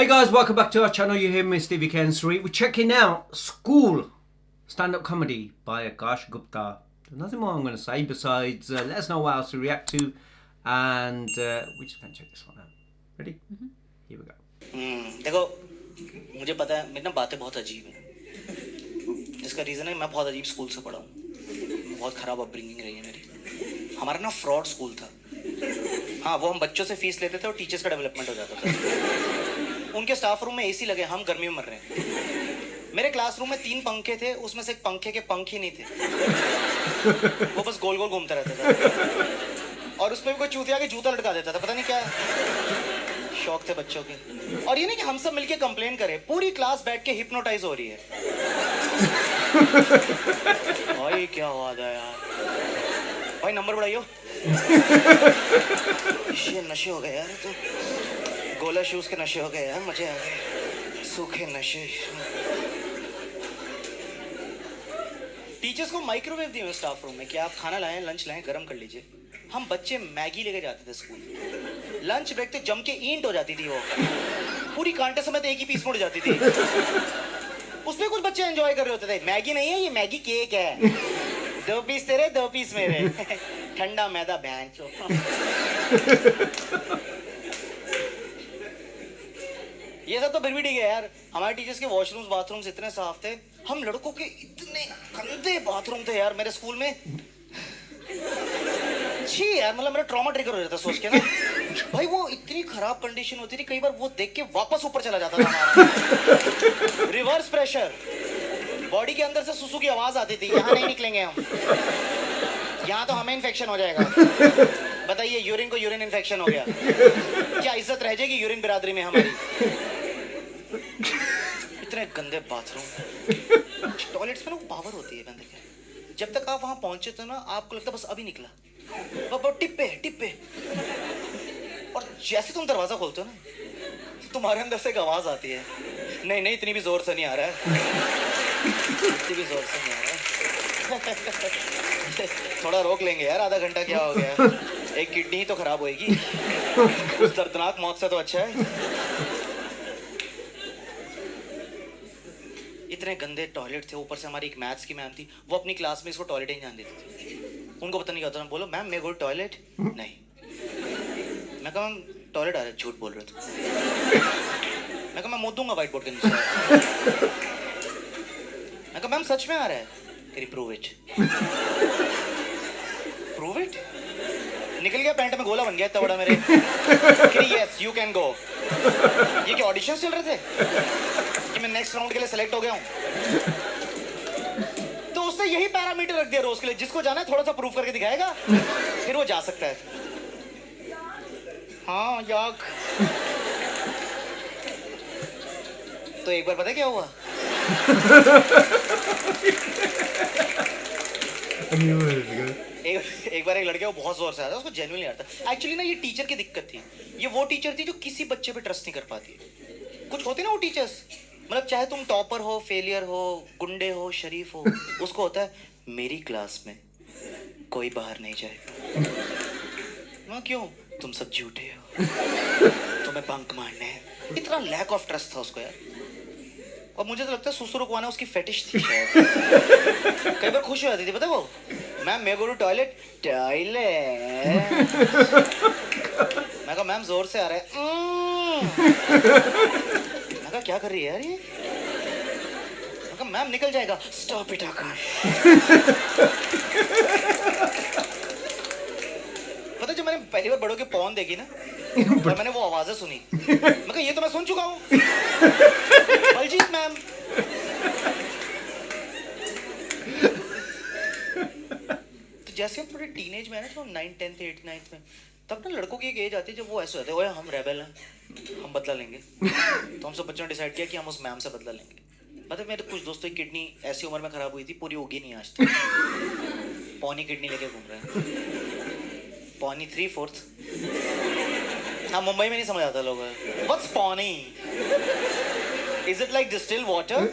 Hey guys, welcome back to our channel. You hear me, Stevie Kensri. We're checking out School stand-up comedy by Akash Gupta. There's nothing more I'm going to say besides let us know what else to react to, and we're just going to check this one out. Ready? Here we go. देखो मुझे पता है मेरी ना बातें बहुत अजीब हैं. इसका रीज़न है मैं बहुत अजीब स्कूल से पढ़ा हूँ. बहुत ख़राब अपब्रिंगिंग रही है मेरी. हमारा ना फ्रॉड स्कूल था. हाँ, वो हम बच्चों से फीस लेते थे और टीचर्स का डेवलपमेंट हो जाता था. उनके स्टाफ रूम में एसी लगे, हम गर्मी में मर रहे हैं. मेरे क्लासरूम में 3 पंखे थे, उसमें से एक पंखे के पंख ही नहीं थे. वो बस गोल गोल घूमता रहता था और उस पर भी कोई चूतिया के जूता लटका देता था. पता नहीं क्या शौक थे बच्चों के. और ये नहीं कि हम सब मिलके कंप्लेन करें, पूरी क्लास बैठ के हिप्नोटाइज हो रही है. भाई क्या आवाज है यार. भाई नंबर बढ़ाइयो. ये नशे हो गए यार. तो गोला शूज के नशे हो गए यार. मजे आ गए. सूखे नशे. टीचर्स को माइक्रोवेव दिए हुए स्टाफ रूम में कि आप खाना लाएं, लंच लाएं, गरम कर लीजिए. हम बच्चे मैगी लेके जाते थे स्कूल. लंच ब्रेक तो जम के ईंट हो जाती थी. वो पूरी कांटे समेत एक ही पीस मुड़ जाती थी. उसमें कुछ बच्चे एंजॉय कर रहे होते थे. मैगी नहीं है, ये मैगी केक है. 2 पीस तेरे, 2 पीस मेरे. ठंडा मैदा बैंच. ये सब तो फिर भी ठीक है यार. हमारे टीचर्स के वॉशरूम्स बाथरूम्स इतने साफ थे. हम लड़कों के इतने गंदे बाथरूम थे यार मेरे स्कूल में. छी यार, मतलब मेरा ट्रॉमा ट्रिगर हो जाता सोच के ना. भाई वो इतनी खराब कंडीशन होती थी, कई बार वो देख के वापस ऊपर चला जाता था हमारा. Reverse pressure. बॉडी के अंदर से सुसु की आवाज आती थी. यहाँ नहीं निकलेंगे हम, यहाँ तो हमें इन्फेक्शन हो जाएगा. बताइए, यूरिन को यूरिन इन्फेक्शन हो गया, क्या इज्जत रह जाएगी यूरिन बिरादरी में हमारी? इतने गंदे बाथरूम. टॉयलेट्स में ना पावर होती है बंदे के. जब तक आप वहां पहुंचे थे ना, आपको लगता बस अभी निकला. बहुत टिप्पे टिप्पे. और जैसे तुम दरवाजा खोलते हो ना, तुम्हारे अंदर से एक आवाज आती है. नहीं नहीं, इतनी भी जोर से नहीं आ रहा है. इतनी भी जोर से नहीं आ रहा है. थोड़ा रोक लेंगे यार. आधा घंटा क्या हो गया. एक किडनी ही तो खराब होएगी. उस दर्दनाक मौत से तो अच्छा है. इतने गंदे टॉयलेट थे. ऊपर से हमारी एक मैथ्स की मैम थी, वो अपनी क्लास में इसको टॉयलेट ही नहीं जाने देती थी. उनको पता नहीं क्या होता. बोलो मैम, मैं गो टॉयलेट. नहीं. मैं कहा मैम टॉयलेट आ रहा है. झूठ बोल रहे थे. मैं कहा मैं मुँह दूंगा व्हाइट बोर्ड के नीचे. मैं कहा मैम सच में आ रहा है. तेरी प्रूव इट. Prove it. निकल गया, पैंट में गोला बन गया इतना बड़ा मेरे. Yes you can go. ये क्या ऑडिशन चल रहे थे कि मैं नेक्स्ट राउंड के लिए सेलेक्ट हो गया हूँ? तो उसने यही पैरामीटर रख दिया रोज के लिए. जिसको जाना है थोड़ा सा प्रूव करके दिखाएगा, फिर वो जा सकता है. हाँ याक. तो एक बार पता है क्या हुआ? एक बार एक लड़के को बहुत जोर से आता, उसको जेन्युइनली आता. एक्चुअली ना ये टीचर की दिक्कत थी. ये वो टीचर थी जो किसी बच्चे पे ट्रस्ट नहीं कर पाती. कुछ होते ना वो टीचर्स, मतलब चाहे तुम टॉपर हो, फेलियर हो, गुंडे हो, शरीफ हो, उसको होता है मेरी क्लास में कोई बाहर नहीं जाएगा. ना क्यों? तुम सब झूठे हो, तुम्हें बंक मारने हैं. इतना लैक ऑफ ट्रस्ट था उसको यार. और मुझे तो लगता है सुसु रुकवाना उसकी फेटिश थी शायद. कई बार खुश हो जाती थी, पता है वो. मैम मैं गो टू टॉयलेट. टॉयलेट. मैं कहा मैम जोर से आ रहा है. मैं कहा क्या कर रही है यार ये. मैं कहा मैम निकल जाएगा. स्टॉप इट आकाश. पता है, जब मैंने पहली बार बड़ों के पॉन देखी ना, और मैंने वो आवाजें सुनी, मैं कहा ये तो मैं सुन चुका हूँ. बलजीत मैम. तो जैसे हम थोड़े टीनेज में है ना, जब हम 9th 10th 8th 9th में, तब ना लड़कों की एक एज आती है जब वो ऐसे होते हैं, ओए हम रेबल हैं, हम बदला लेंगे. तो हम सब बच्चों ने डिसाइड किया कि हम उस मैम से बदला लेंगे. पता है, मेरे कुछ दोस्तों की किडनी ऐसी उम्र में खराब हुई थी, पूरी उगी नहीं आज तक. पौनी किडनी लेके घूम रहे हैं. पौनी 3/4. हाँ, मुंबई में नहीं समझ आता लोग. व्हाट्स पौनी? Is it like distilled water?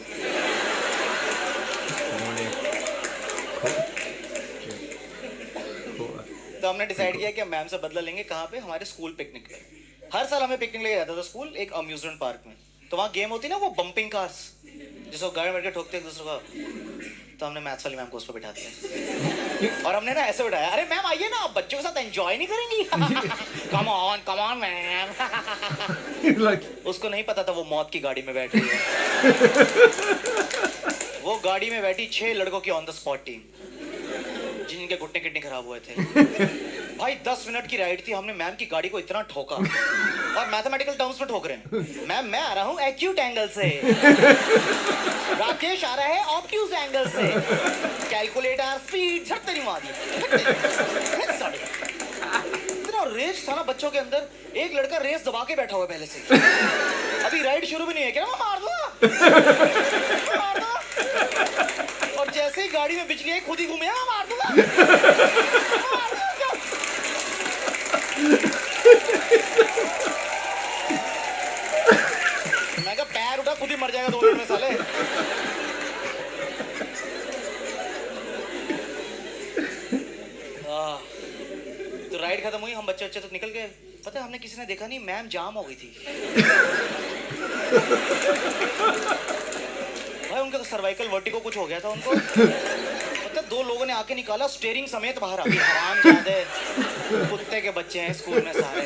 तो हमने डिसाइड किया कि हम मैम से बदला लेंगे. कहाँ पे? हमारे स्कूल पिकनिक पे. हर साल हमें पिकनिक लेके जाता था स्कूल एक अम्यूजमेंट पार्क में। तो वहाँ गेम होती ना वो बम्पिंग कार्स, जिसको गाड़ी में बैठ के ठोकते एक दूसरे को। तो हमने मैथ्स वाली मैम को उस पर बिठा दिया और हमने ना ऐसे बिठाया, अरे मैम आइए ना, आप बच्चों के साथ एंजॉय नहीं करेंगी? Come on ma'am. उसको नहीं पता था वो मौत की गाड़ी में बैठ रही है। वो गाड़ी में बैठी 6 लड़कों की ऑन द स्पॉट टीम, जिनके घुटने किडनी खराब हुए थे। भाई 10 मिनट की राइड थी, हमने मैम की गाड़ी को इतना ठोका और मैथमेटिकल टर्म्स में ठोक रहे हैं। मैम मैं आ रहा हूँ एक्यूट एंगल से, राकेश आ रहा है ऑब्ट्यूज एंगल से, कैलकुलेटर स्पीड झटते नहीं मारी। इतना रेस था ना बच्चों के अंदर, एक लड़का रेस दबा के बैठा हुआ पहले से। अभी राइड शुरू भी नहीं है, क्या मैं मार दूंगा। और जैसे ही गाड़ी में बिजली आई खुद ही घूमे, मैं मार दूंगा। मैं कहा पैर उठा खुद ही मर जाएगा 2 मिनट में साले। तो राइड खत्म हुई, हम बच्चे तो निकल गए। पता है हमने किसी ने देखा नहीं, मैम जाम हो गई थी। भाई उनका तो सर्वाइकल वर्टिगो कुछ हो गया था उनको। मतलब 2 लोगों ने आके निकाला स्टीयरिंग समेत बाहर। अभी हरामजादे कुत्ते के बच्चे हैं स्कूल में सारे।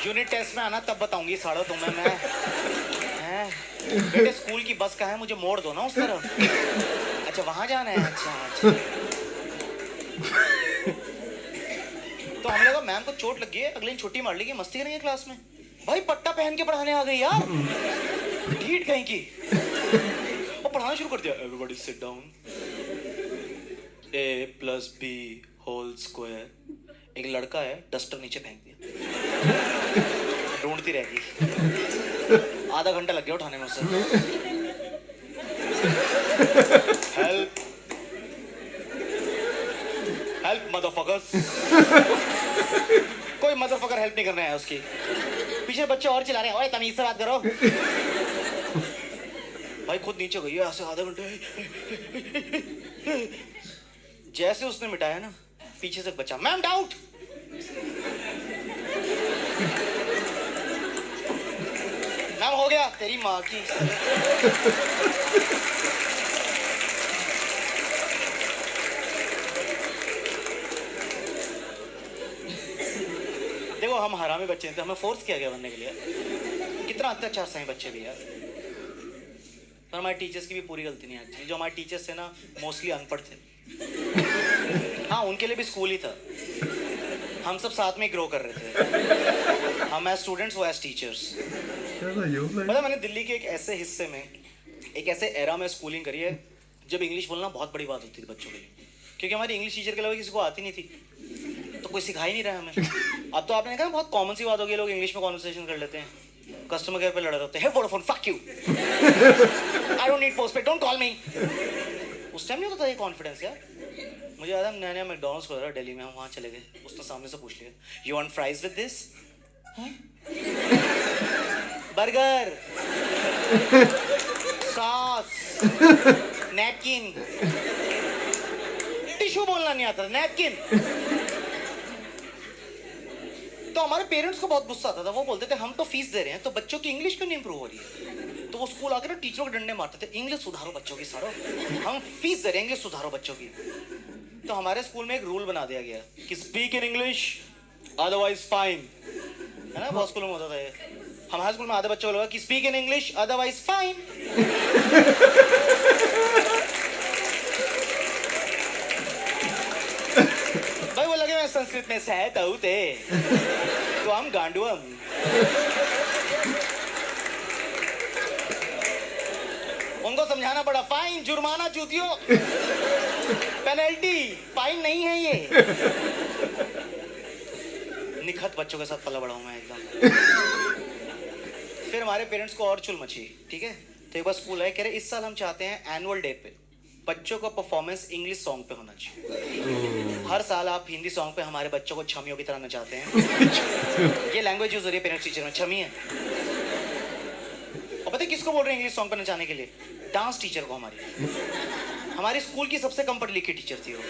यूनिट टेस्ट में आना तब बताऊंगी साड़ो तुम्हें मैं। बेटे स्कूल की बस का है, मुझे मोड़ दो ना उस तरफ। अच्छा वहां जाना है, अच्छा। तो हमें लगा मैम को चोट लगी है, अगले दिन छुट्टी मार लेगी, मस्ती करेंगे क्लास में। भाई पट्टा पहन के पढ़ाने आ गई यार, ढीठ कहीं की। और पढ़ाना शुरू कर दिया, एवरीबॉडी सिट डाउन, a+b² एक लड़का है, डस्टर नीचे फेंक दिया, ढूंढती रहेगी। आधा घंटा लग गया उठाने में उसे। Help help motherfuckers. कोई मदरफकर हेल्प नहीं करने आया उसकी। पीछे बच्चे और चिल्ला रहे हैं, ओए तमीज से बात करो। भाई खुद नीचे गई है ऐसे आधा घंटे। जैसे उसने मिटाया ना, पीछे से बच्चा, मैम डाउट। मैम हो गया, तेरी माँ की। देखो हम हरामी बच्चे थे, हमें फोर्स किया गया बनने के लिए। कितना अत्याचार सही बच्चे भी यार। पर हमारे टीचर्स की भी पूरी गलती नहीं है। जो हमारे टीचर्स थे ना मोस्टली अनपढ़ थे। हाँ उनके लिए भी स्कूल ही था। हम सब साथ में ग्रो कर रहे थे, हम एज स्टूडेंट्स वो एज टीचर्स। मतलब मैंने दिल्ली के एक ऐसे हिस्से में, एक ऐसे एरा में स्कूलिंग करी है जब इंग्लिश बोलना बहुत बड़ी बात होती थी बच्चों के लिए, क्योंकि हमारी इंग्लिश टीचर के अलावा किसी को आती नहीं थी, तो कोई सिखा ही नहीं रहा हमें। अब तो आपने देखा बहुत कॉमन सी बात हो गई, लोग इंग्लिश में कॉन्वर्सेशन कर लेते हैं, कस्टमर केयर पे लड़े रहते हैं, Vodafone fuck you, I don't need postpaid, don't call मी। उस टाइम नहीं होता था ये कॉन्फिडेंस यार। मुझे याद है नया नया मैकडॉनल्ड्स खोला दिल्ली में, हम वहाँ चले गए, उसने सामने से पूछ लिया, you want fries with this, burger, sauce, napkin, tissue बोलना नहीं आता, नैपकिन। तो हमारे पेरेंट्स को बहुत गुस्सा आता था, वो बोलते थे हम तो फीस दे रहे हैं तो बच्चों की इंग्लिश क्यों नहीं इंप्रूव हो रही है। तो वो स्कूल आकर ना टीचरों के डंडे मारते थे, इंग्लिश सुधारो बच्चों की, सारो हम फीस दे रहे हैं, इंग्लिश सुधारो बच्चों की। तो हमारे स्कूल में एक रूल बना दिया गया कि speak in English otherwise fine, है ना, बहुत स्कूलों में होता था ये। हमारे स्कूल में आधे बच्चों को लगा कि speak in English otherwise fine. भाई वो लगे मैं संस्कृत में सहत औते तो हम गांडुअम। उनको समझाना पड़ा, फाइन जुर्माना चूतियों, पेनल्टी, फाइन नहीं है ये। निखत बच्चों के साथ पला बड़ा हूं मैं एकदम। फिर हमारे पेरेंट्स को और चुल मची, ठीक है। तो एक बार स्कूल आए, कह रहे इस साल हम चाहते हैं एनुअल डे पे बच्चों का परफॉर्मेंस इंग्लिश सॉन्ग पे होना चाहिए। हर साल आप हिंदी सॉन्ग पे हमारे बच्चों को छमियों की तरह नचाते हैं। ये लैंग्वेज यूज हो रही है पेरेंट्स टीचर में, छमी है। और पता है किसको बोल रहे हैं इंग्लिश सॉन्ग पे नचाने के लिए? डांस टीचर को। हमारी स्कूल की सबसे कम पढ़ी लिखी टीचर थी वो।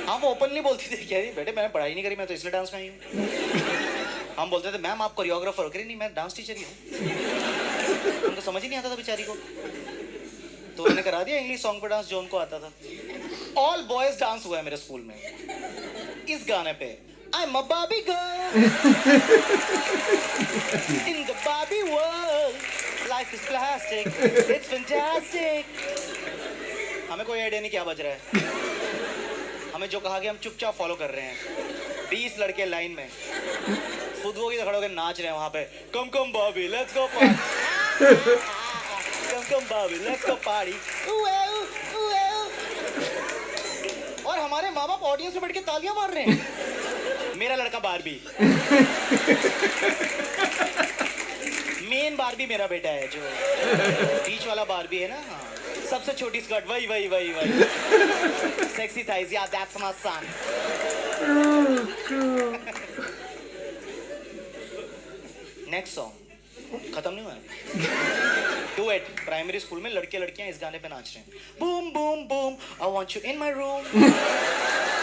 हाँ वो ओपनली बोलती थी, कह रही बेटे मैंने पढ़ाई नहीं करी, मैं तो इसलिए डांस में आई हूँ। हम बोलते थे मैम आप कोरियोग्राफर हो, कह रही नहीं मैं डांस टीचर ही हूँ। उनको समझ ही नहीं आता था बेचारी को, तो उन्होंने करा दिया इंग्लिश सॉन्ग पे डांस जो उनको आता था। ऑल बॉयज डांस हुआ है मेरे स्कूल में इस गाने पे, I'm a Barbie girl in the Barbie world, life is plastic, it's fantastic। हमें कोई आइडिया नहीं क्या बज रहा है, हमें जो कहा गया हम चुपचाप फॉलो कर रहे हैं। 20 लड़के लाइन में फुदुओं की तरह खड़े होकर नाच रहे हैं वहां पे, come come baby let's go party, come come baby let's go party. और हमारे माँ बाप ऑडियंस में बैठ के तालियां मार रहे हैं। मेरा लड़का बारबी, मेन बारबी मेरा बेटा है, जो बीच वाला बारबी है ना, हाँ सबसे छोटी स्कर्ट, वही वही वही वही सेक्सी थाइज, या that's my son. Next song खत्म नहीं हुआ, डुएट। प्राइमरी स्कूल में लड़के लड़कियां इस गाने पे नाच रहे हैं, boom boom boom I want you in my room,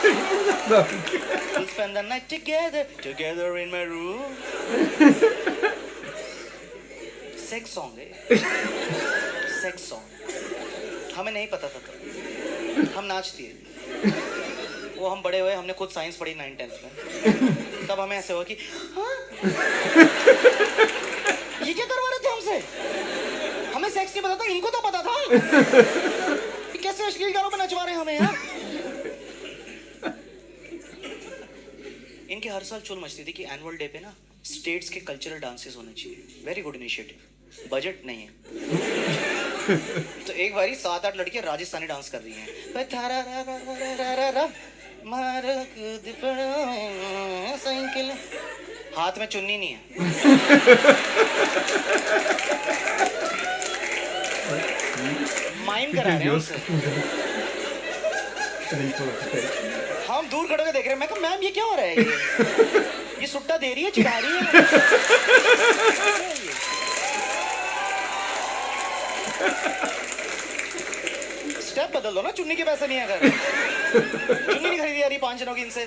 we'll spend the night together in my room। Sex song है, सेक्स सॉन्ग। हमें नहीं पता था तो हम नाचती है, वो हम बड़े हुए, हमने खुद साइंस पढ़ी 9th-10th में, तब हमें ऐसे हुआ कि हाँ ये क्या करवा रहे थे हमसे, हमें सेक्स नहीं पता था, इनको तो पता था कि कैसे अश्लील गानों पे नचवा रहे हैं हमें यार। इनके हर साल चुल मचती थी कि एनुअल डे पे ना स्टेट्स के कल्चरल डांसेस होने चाहिए। वेरी गुड इनिशिएटिव, बजट नहीं है। तो एक बारी 7-8 लड़कियां राजस्थानी डांस कर रही हैं, साइकिल, हाथ में चुन्नी नहीं है। माइम करा रहे हैं उनसे। हम दूर खड़े होकर देख रहे हैं, मैं कहा मैम ये क्या हो रहा है, ये सुट्टा दे रही है, चिढ़ा रही है। स्टेप बदल दो ना, चुन्नी के पैसे नहीं है अगर, चुन्नी नहीं खरीदी जा रही 5 जनों की इनसे।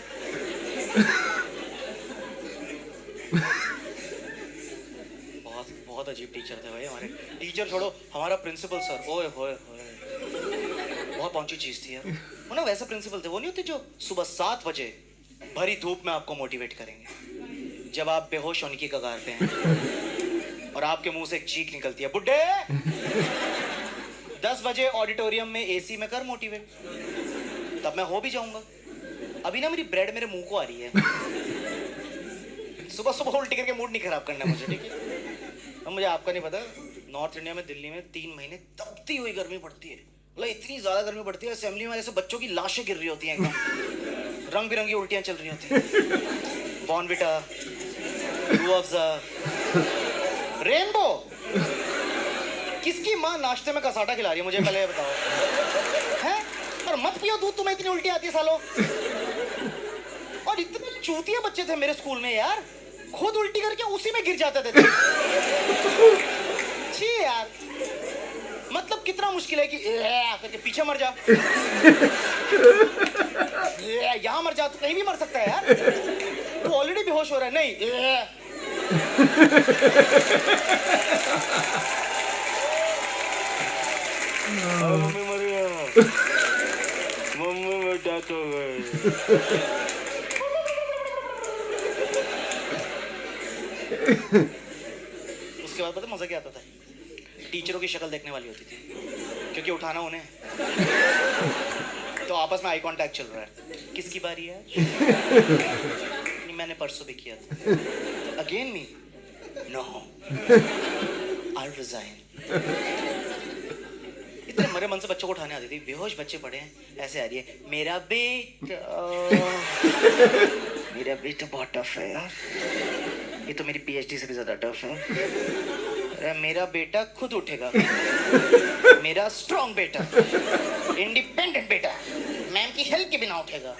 बहुत बहुत अजीब टीचर थे भाई हमारे। टीचर छोड़ो, हमारा प्रिंसिपल सर, ओए होए होए, बहुत पहुंची चीज थी यार। वो ना वैसे प्रिंसिपल थे, वो नहीं होते जो सुबह 7 बजे भरी धूप में आपको मोटिवेट करेंगे जब आप बेहोश होने की कगार पे हैं और आपके मुंह से एक चीख निकलती है, बुड्ढे 10 बजे ऑडिटोरियम में एसी में कर मोटिवेट, तब मैं हो भी जाऊंगा। अभी ना मेरी ब्रेड मेरे मुंह को आ रही है, सुबह सुबह उल्टी करके मूड नहीं खराब करना मुझे, ठीक है। अब मुझे आपका नहीं पता, नॉर्थ इंडिया में दिल्ली में 3 महीने तपती हुई गर्मी पड़ती है, मतलब इतनी ज्यादा गर्मी पड़ती है, असेंबली में जैसे बच्चों की लाशें गिर रही होती हैं एकदम, रंग बिरंगी उल्टियां चल रही होती हैं, बॉर्नविटा, रूह अफ़ज़ा, रेनबो। किसकी माँ नाश्ते में कसाटा खिला रही है मुझे पहले बताओ, हैं? और मत पियो दूध, तुम्हें इतनी उल्टी आती है सालों। और इतने चूतिया बच्चे थे मेरे स्कूल में यार, खुद उल्टी करके उसी में गिर जाते थे। छी यार, मतलब कितना मुश्किल है कि करके पीछे मर जा, यहाँ मर जा, तो कहीं भी मर सकता है यार, तो ऑलरेडी बेहोश हो रहा है, नहीं मम्मी मर गया, मम्मी में डेथ हो गई। उसके बाद पता मजा क्या आता था, टीचरों की शक्ल देखने वाली होती थी क्योंकि उठाना उन्हें, तो आपस में आई कांटेक्ट चल रहा है, किसकी बारी है? नहीं मैंने परसों भी किया था, again me, no I resign. इतने मरे मन से बच्चों को उठाने आती थी, बेहोश बच्चे पड़े हैं, ऐसे आ रही है, मेरा बेटा बहुत टफ है यार, ये तो मेरी पीएचडी से भी ज्यादा टफ है। मेरा बेटा खुद उठेगा, मेरा स्ट्रॉन्ग बेटा, इंडिपेंडेंट बेटा, मैम की हेल्प के बिना उठेगा।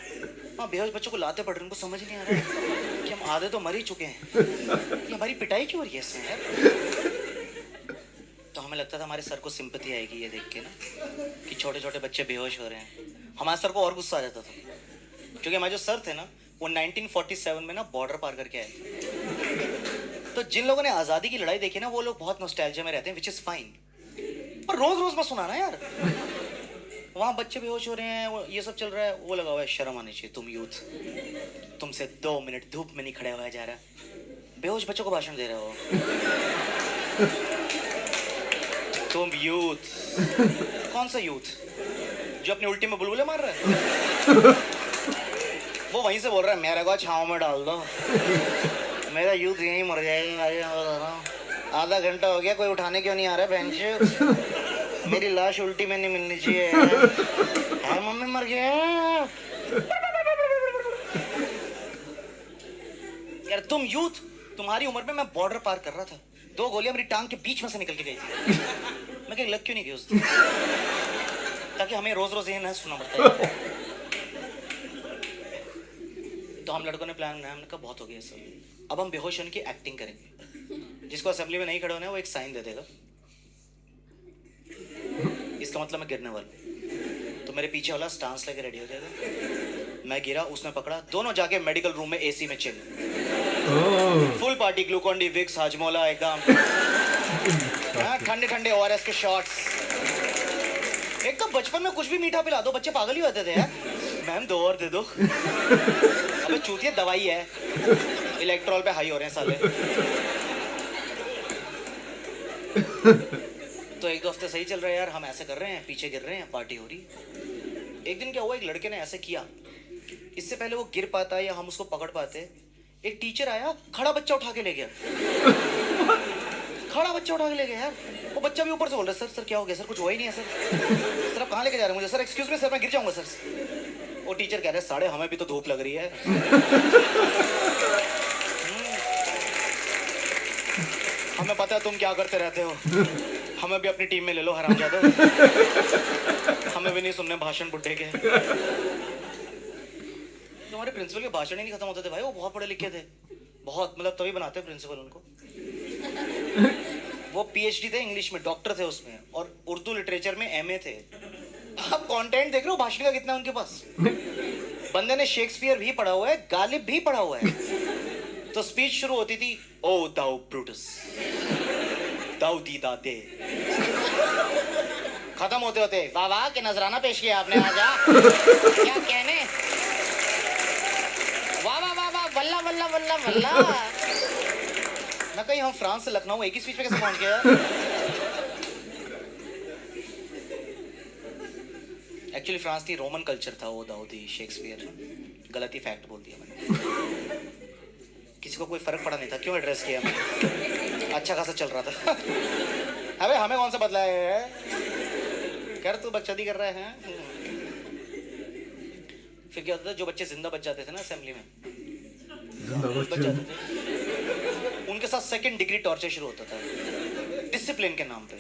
हाँ, बेहोश बच्चों को लाते पड़ रहे हैं, उनको समझ नहीं आ रहा है कि हम आधे तो मर ही चुके हैं, कि हमारी पिटाई क्यों हो रही है इसमें यार। तो हमें लगता था हमारे सर को सिंपैथी आएगी ये देख के ना, कि छोटे छोटे बच्चे बेहोश हो रहे हैं। हमारे सर को और गुस्सा आ जाता था, क्योंकि हमारे जो सर थे ना, वो 1947 में ना बॉर्डर पार करके आए थे। तो जिन लोगों ने आजादी की लड़ाई देखी ना वो लोग बहुत नॉस्टैल्जिया में रहते हैं, विच इज फाइन। और रोज रोज मत सुनाना यार। वहां बच्चे बेहोश हो रहे हैं, ये सब चल रहा है, वो लगा हुआ है, शर्म आनी चाहिए तुम यूथ, तुमसे 2 मिनट धूप में नहीं खड़ा हुआ जा रहा, बेहोश बच्चों को भाषण दे रहे हो तुम यूथ। कौन सा यूथ जो अपनी उल्टी में बुलबुले मार रहा है? वो वहीं से बोल रहा है मेरे को छांव में डाल दो, मेरा यूथ यहीं मर जाएगा। आधा घंटा हो गया, कोई उठाने क्यों नहीं आ रहा है बेंच? मेरी लाश उल्टी में नहीं मिलनी चाहिए। हाँ मम्मी मर गया यार। तुम यूथ, तुम्हारी उम्र में मैं बॉर्डर पार कर रहा था, 2 गोलियां मेरी टांग के बीच में से निकल के गई थी। मैं कहीं लग क्यों नहीं गई उस दिन? ताकि हमें रोज रोज ये ना सुना पड़ता है। तो हम लड़कों ने प्लान बनाया, हमने कहा बहुत हो गया सब, अब हम बेहोश होने की एक्टिंग करेंगे। जिसको असेंबली में नहीं खड़े होना है वो एक साइन दे देगा, इसका मतलब मैं गिरने वाला। तो मेरे पीछे वाला स्टांस लेके रेडी हो जाएगा, मैं गिरा, उसने पकड़ा, दोनों जाके मेडिकल रूम में एसी में chill. Full party, Glucon D, Vicks, Hajmola, एकदम ठंडे ठंडे ओआरएस के शॉट्स। एक तो बचपन में कुछ भी मीठा पिला दो, बच्चे पागल ही होते थे यार। मैम 2 और दे दो। अबे चूतिया दवाई है, इलेक्ट्रॉल पे हाई हो रहे हैं साले। तो 1-2 हफ्ते सही चल रहा है यार, हम ऐसे कर रहे हैं, पीछे गिर रहे हैं, पार्टी हो रही। एक दिन क्या हुआ, एक लड़के ने ऐसे किया, इससे पहले वो गिर पाता या हम उसको पकड़ पाते, एक टीचर आया, खड़ा बच्चा उठा के ले गया। खड़ा बच्चा उठा के ले गया यार। वो बच्चा भी ऊपर से बोल रहा है, सर क्या हो गया सर? कुछ हुआ ही नहीं है सर। सर आप कहाँ लेके जा रहे हैं मुझे? सर एक्सक्यूज मी सर, मैं गिर जाऊंगा सर। वो टीचर कह रहे हैं, साढ़े हमें भी तो धूप लग रही है। हमें पता है तुम क्या करते रहते हो, हमें भी अपनी टीम में ले लो हरामजादे। हमें भी नहीं सुनने भाषण बुड्ढे के। हमारे प्रिंसिपल के भाषण ही नहीं खत्म होते थे भाई, वो बहुत पढ़े लिखे थे, बहुत, मतलब तभी बनाते प्रिंसिपल उनको। वो पीएचडी थे इंग्लिश में, डॉक्टर थे उसमें, और उर्दू लिटरेचर में एमए थे। आप कंटेंट देख रहे हो भाषण का कितना उनके पास। बंदे ने शेक्सपियर भी पढ़ा हुआ है, गालिब भी पढ़ा हुआ है। तो स्पीच शुरू होती थी, ओ दाऊ ब्रूटस, दाऊ दी दादे, खत्म होते होते वाह वाह के नजराना पेश किया आपने आज। क्या कहने, वाह वाह वाह वाह, वल्ला वल्ला वल्ला वल्ला। ना कहीं हम फ्रांस से लखनऊ एक ही स्पीच पे कैसे पहुंच गए यार? एक्चुअली फ्रांस थी, रोमन कल्चर था वो दाऊदी शेक्सपियर। गलत ही फैक्ट बोल दिया मैंने, किसी को कोई फर्क पड़ा नहीं था, क्यों एड्रेस किया मैंने? अच्छा खासा चल रहा था। अबे हमें कौन सा बदला है? कर तू बकचोदी कर रहा है। फिर क्या होता था, जो बच्चे जिंदा बच जाते थे ना असेंबली में, बच जाते थे, उनके साथ 2nd डिग्री टॉर्चर शुरू होता था, डिसिप्लिन के नाम पे।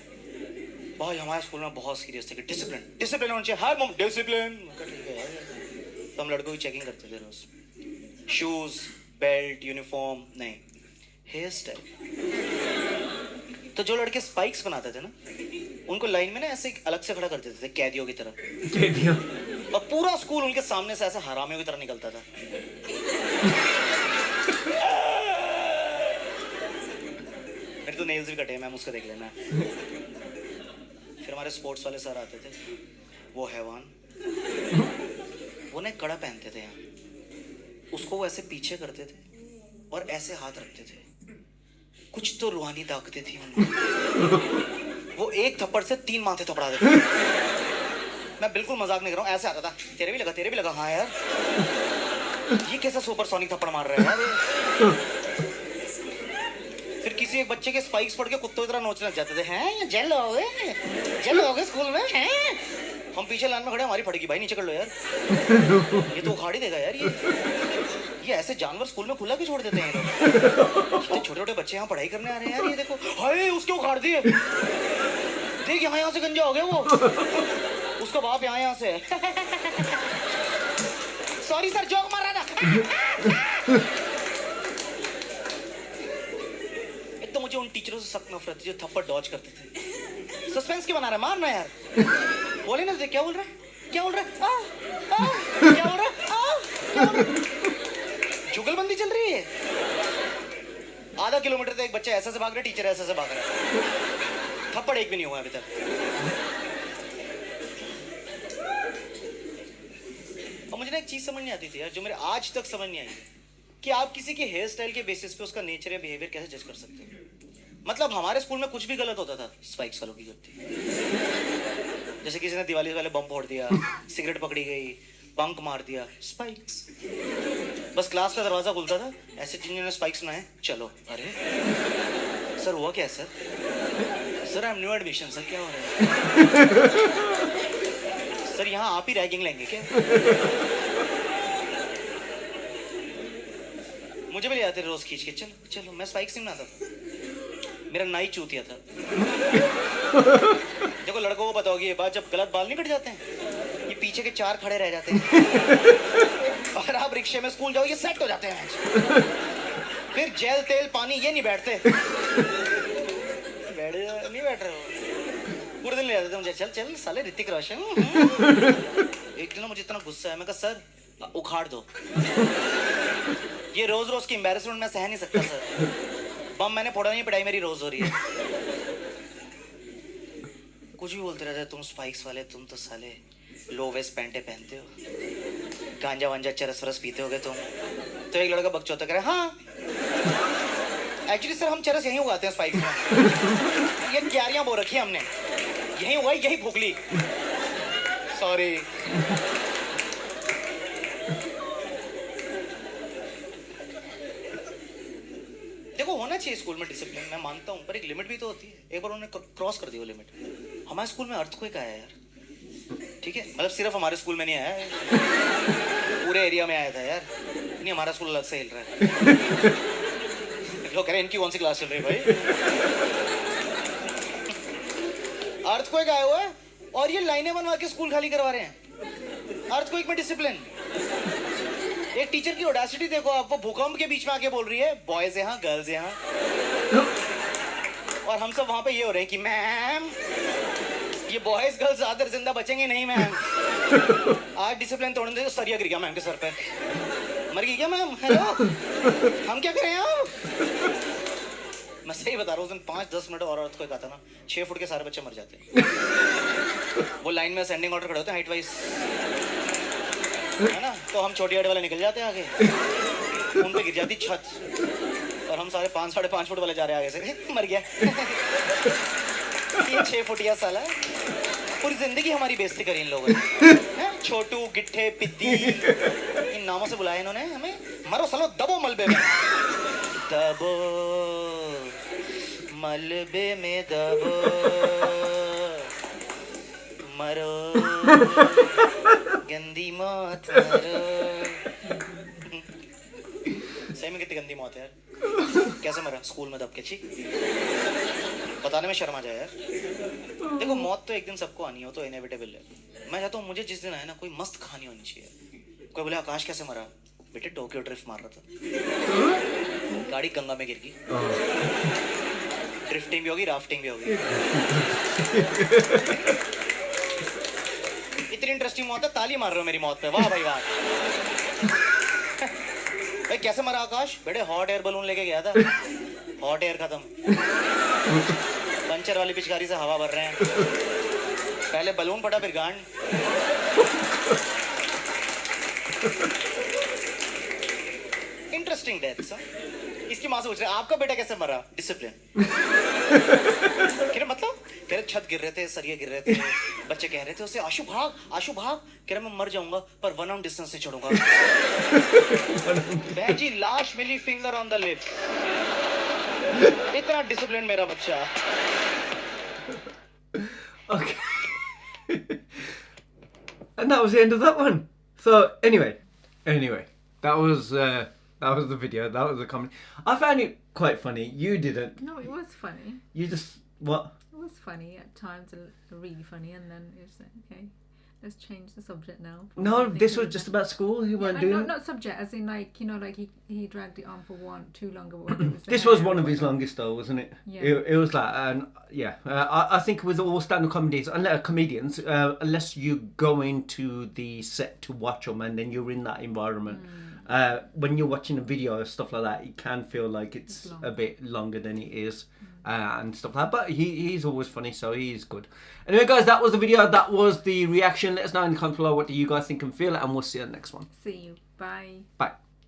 भाई हमारे स्कूल में बहुत सीरियस थे कि डिसिप्लिन डिसिप्लिन होना चाहिए, हर डिसिप्लिन। तो हम लड़कों की चेकिंग करते थे रोज, शूज, बेल्ट, यूनिफॉर्म, नहीं, हेयर स्टाइल। तो जो लड़के स्पाइक्स बनाते थे ना, उनको लाइन में ना ऐसे अलग से खड़ा कर देते थे, कैदियों की तरह। कैदियों? और पूरा स्कूल उनके सामने से ऐसे हरामियों की तरह निकलता था। मेरे तो नेल्स भी कटे हैं, मैम उसको देख लेना। फिर हमारे स्पोर्ट्स वाले सर आते थे, वो हैवान, वो ना कड़ा पहनते थे यहाँ, उसको वो ऐसे पीछे करते थे और ऐसे हाथ रखते थे, कुछ तो रूहानी ताकतें थी उनमें। वो एक थप्पड़ से 3 माथे थपड़ा देते। मैं बिल्कुल मजाक नहीं कर रहा हूँ, ऐसे आता था, तेरे भी लगा, तेरे भी लगा, हाँ यार, ये कैसा सुपरसोनिक थप्पड़ मार रहा है यार। फिर किसी एक बच्चे के स्पाइक्स पड़ के कुत्तों की तरह नोचने लग जाते थे, हैं जेल हो गए स्कूल में, हैं। हम पीछे लाइन में खड़े, हमारी फटेगी, भाई नीचे कर लो यार, ये तो उखाड़ ही देगा यार। ये ऐसे जानवर स्कूल में खुला क्यों छोड़ देते हैं लोग? छोटे छोटे बच्चे यहाँ पढ़ाई करने आ रहे हैं यार, ये देखो, हाय उसके उखाड़ दिए, देख यहाँ से गंजा हो गया वो, उसका बाप यहाँ से। सॉरी सर, जोक मार रहा था। एक तो मुझे उन टीचरों से सख्त नफरत थी जो थप्पड़ डॉज करते थे। सस्पेंस क्यों बना रहा है, मारना यार, बोले ना, क्या बोल रहा है, क्या बोल रहा है, क्या बोल रहा है, जुगलबंदी चल रही है। आधा किलोमीटर तक एक बच्चा ऐसे से भाग रहा है, टीचर ऐसे से भाग रहा है, थप्पड़ एक भी नहीं हुआ अभी तक। और मुझे ना एक चीज समझ नहीं आती थी यार, जो मेरे आज तक समझ नहीं आई है, कि आप किसी के हेयर स्टाइल के बेसिस पे उसका नेचर या बिहेवियर कैसे जज कर सकते हो। मतलब हमारे स्कूल में कुछ भी गलत होता था, स्पाइक्स वालों की गलती। जैसे किसी ने दिवाली वाले बम फोड़ दिया, सिगरेट पकड़ी गई, बंक मार दिया, स्पाइक्स। बस क्लास का दरवाजा खुलता था, ऐसे जिन्होंने स्पाइक्स बनाए, चलो। अरे सर हुआ क्या sir? Sir I am new admission sir, क्या हो रहा है? सर यहाँ आप ही रैगिंग लेंगे क्या? मुझे भी ले आते रोज खींच के, चलो चलो। मैं स्पाइक्स नहीं बनाता था, मेरा नाई चूतिया था। देखो लड़कों को पता होगी ये बात, जब गलत बाल नहीं कट जाते हैं, ये पीछे के 4 खड़े रह जाते हैं। अगर आप रिक्शे में स्कूल जाओ, ये सेट हो जाते हैं। फिर जेल तेल पानी ये नहीं बैठते, नहीं बैठ रहे हो, पूरे दिन ले जाते थे मुझे, चल चल साले ऋतिक रोशन। एक दिन मुझे इतना गुस्सा है, मैं कहा सर उखाड़ दो, ये रोज रोज की एम्बैरेसमेंट मैं सह नहीं सकता सर। बम मैंने फोड़ा नहीं, पिटाई मेरी रोज हो रही है। कुछ भी बोलते रहते, तुम स्पाइक्स वाले, तुम तो साले लो वेस्ट पैंटे पहनते हो, गांजा वांजा चरस वरस पीते होगे तुम। तो एक लड़का बकचोदा करे, हाँ एक्चुअली सर हम चरस यहीं उगाते हैं स्पाइक्स में, ये क्यारियां बो रखी है हमने, यहीं उगाई यहीं फूक ली, सॉरी। देखो होना चाहिए स्कूल में डिसिप्लिन, मैं मानता हूँ, पर एक लिमिट भी तो होती है। एक बार उन्होंने क्रॉस कर दी वो लिमिट। हमारे स्कूल में अर्थक्वेक आया यार, ठीक है, मतलब सिर्फ हमारे स्कूल में नहीं आया, पूरे एरिया में आया था यार। नहीं हमारा स्कूल अलग से हिल रहा है। लोग कह रहे हैं इनकी कौन सी क्लास चल रही है भाई। अर्थक्वेक आया हुआ है और ये लाइनें बनवा के स्कूल खाली करवा रहे हैं। अर्थक्वेक में डिसिप्लिन। एक टीचर की ऑडेसिटी देखो आप, वो भूकंप के बीच में आके बोल रही है बॉयज यहाँ गर्ल्स यहाँ, और हम सब वहां पे ये हो रहे हैं कि मैम ये बॉयज गर्ल्स ज्यादा जिंदा बचेंगे नहीं मैम। आज डिसिप्लिन तोड़ने दे, सरिया गिर गया मैम के सर पे, मर गई क्या मैम? हेलो हम क्या करें आप? मैं सही बता रहा हूँ, उस दिन 5-10 मिनट और अर्थक्वेक आता ना, 6 फुट के सारे बच्चे मर जाते। वो लाइन में असेंडिंग ऑर्डर खड़े होते हैं हाइट वाइज, है ना, तो हम छोटी हाइट वाले निकल जाते हैं आगे, उन पे गिर जाती छत, और हम सारे 5-5.5 फुट वाले जा रहे हैं आगे से, मर गया। ये 6 फुटिया साला, पूरी जिंदगी हमारी बेइज्जती करी इन लोगों ने। छोटू गिट्ठे पिद्दी इन नामों से बुलाया इन्होंने हमें। मरो सालो, दबो मलबे में, दबो मलबे में, दबो मरो गंदी मौत मरो। सही में कितनी गंदी मौत है यार, कैसे मरा? स्कूल में दब के, छी, बताने में शर्म आ जाए यार। देखो मौत तो एक दिन सबको आनी हो, तो इनएविटेबल है। मैं चाहता हूँ मुझे जिस दिन आए ना, कोई मस्त कहानी होनी चाहिए। कोई बोले आकाश कैसे मरा? बेटे टोक्यो ड्रिफ्ट मार रहा था, गाड़ी गंगा में गिर गई, ड्रिफ्टिंग भी होगी राफ्टिंग भी होगी। इतनी इंटरेस्टिंग मौत है, ताली मार रहे हो मेरी मौत पे, वाह भाई वाह। भाई कैसे मरा आकाश? बेटे हॉट एयर बलून लेके गया था, हॉट एयर खत्म, पंचर वाली पिचकारी से हवा भर रहे हैं, पहले बलून फटा फिर गांड। Interesting death sir. इसकी माँ से पूछ रहे आपका बेटा कैसे मरा? डिसिप्लिन। कह रहे मतलब? कह रहे छत गिर रहे थे, सरिये गिर रहे थे, बच्चे कह रहे थे उसे आशु भाग आशु भाग। कह रहे मैं मर जाऊंगा पर 1 आर्म डिस्टेंस से छोड़ूंगा। जी लाश मिली, फिंगर ऑन द लिप्स। इतना डिसिप्लिन मेरा बच्चा। Okay. And that was the end of that one. So anyway, that was the video. That was the comedy. I found it quite funny. You didn't. No, it was funny. You just what? It was funny at times, really funny, and then it was like, okay, let's change the subject now. No, this was just about school. You weren't doing. Not subject, as in like like he dragged it on for too long. This was one of his longest though, wasn't it? Yeah. It was like, I think with all stand-up comedians, unless you go into the set to watch them and then you're in that environment, when you're watching a video or stuff like that, it can feel like it's It's long. a bit longer than it is. And stuff like that, but he's always funny, so he's good. Anyway, guys, that was the video. That was the reaction. Let us know in the comments below what do you guys think and feel, and we'll see you in the next one. See you. Bye. Bye.